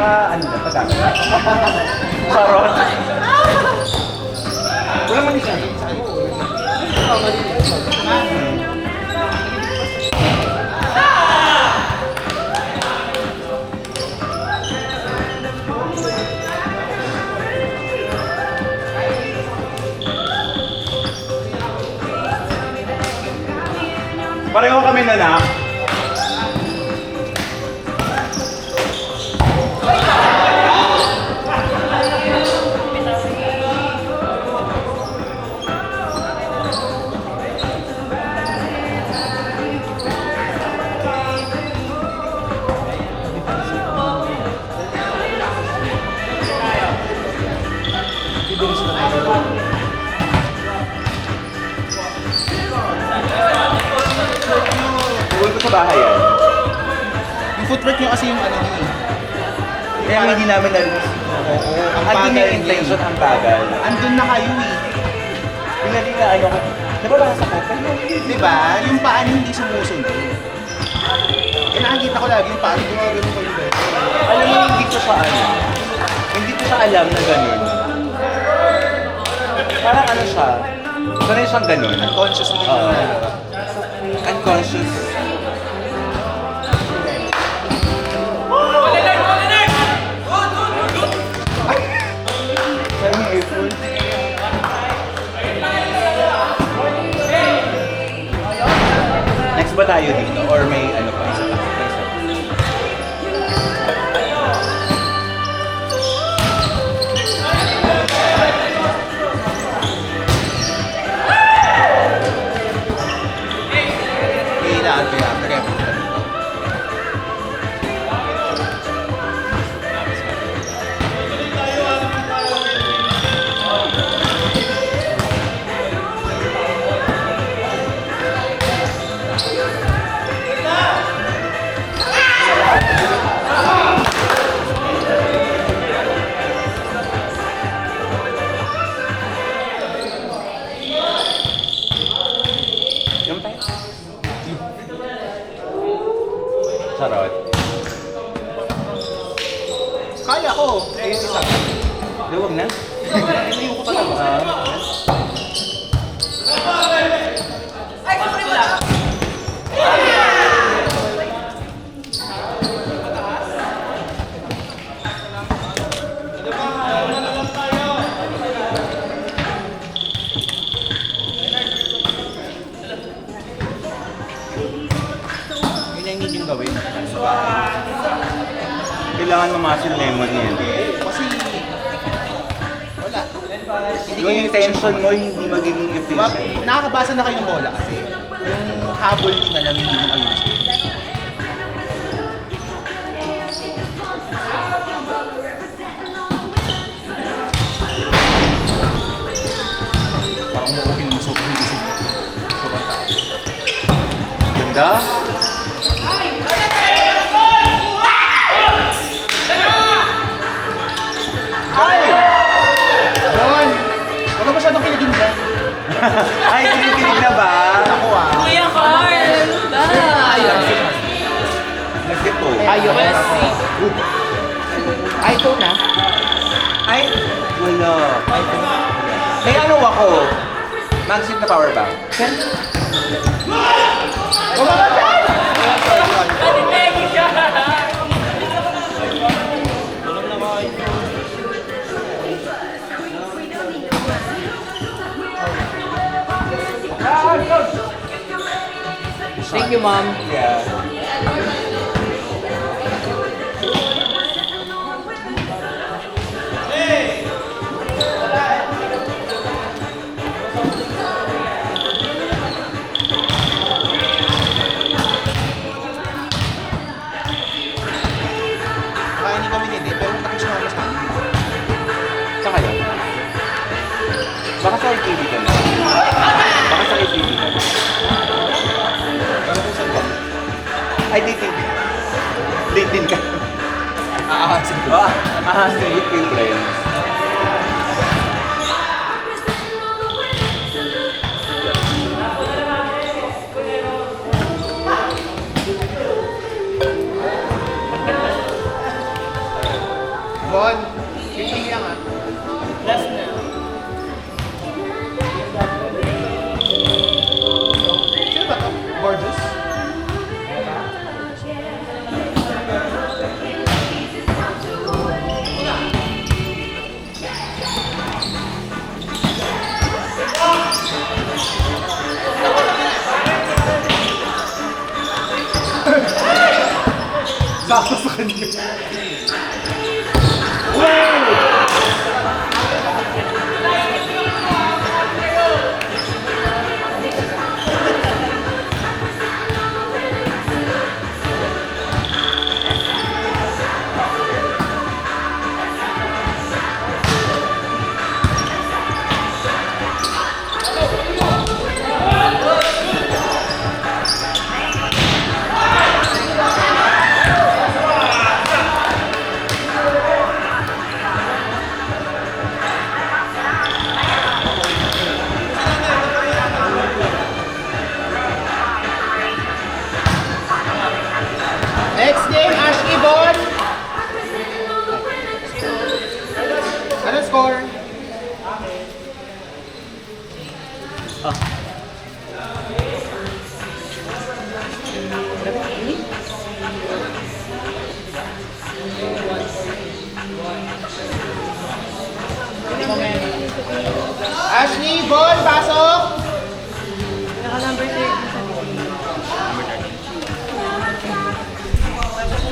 ano na, padami. Charot. Wala man isa. Pareho kami na na. Uwi ko sa bahay yan. Yung footwork nyo kasi yung ano nyo eh. Kaya hindi namin narinig. Oo, ang Andun bagal yung intention, ang bagal. Andun na kayo eh. Pinali na ano ko. Nababasa ko. Diba? Yung paa nyo hindi sumusunod. Eh nakikita ko lagi yung paa nyo gumagano ko yung beto. Alam mo, hindi ko siya alam. Hindi ko siya alam na gano'n. Parang ano siya. Sanay siyang gano'n. Unconscious mo Oo. yun. Unconscious. Parang yung earphone. Next ba tayo dito? Or may ano pa? Isa pa? Kailangan ko yan. Kaya Yung tayo. Charot. kaya ko. Eh, isa. Huwag na. Ayoko talaga. Yun ang hindi yung gawin. Kailangan mamasil lemon yan. Kasi, wala. Yung intention mo, hindi magiging efficient. Nakakabasa na kayo ng bola kasi. Yung habol nyo na lang hindi mo ayusin. Parang umuukin mo sobrang isip. Sobrang taas. Ganda. Ay! Yun! Wala masyadong kiligin dyan. Ay, kinikilig na ba? Ako ah. Kuya Carl, ano ba? Nag-ito. Ayun. Ay, ito na. Ay, wala. May ano ako? Mag-sit na power bank. Thank you, siya. Thank you, Mom. Yeah. Baka hindi kami nili, pero hindi sumama sa amin. Saan kayo? Baka sa RTV ka na. Baka sa RTV ka na. Pero kung saan ba? Ay, dating. Dating ka. Aahasin ko. Ahasin with your friends. Bon, fishing lang ah. Last na. Sino ba to? Gorgeous? Sakto sa kanya. Next game, Ashley Bon. Ano score? Ashley Bon, pasok!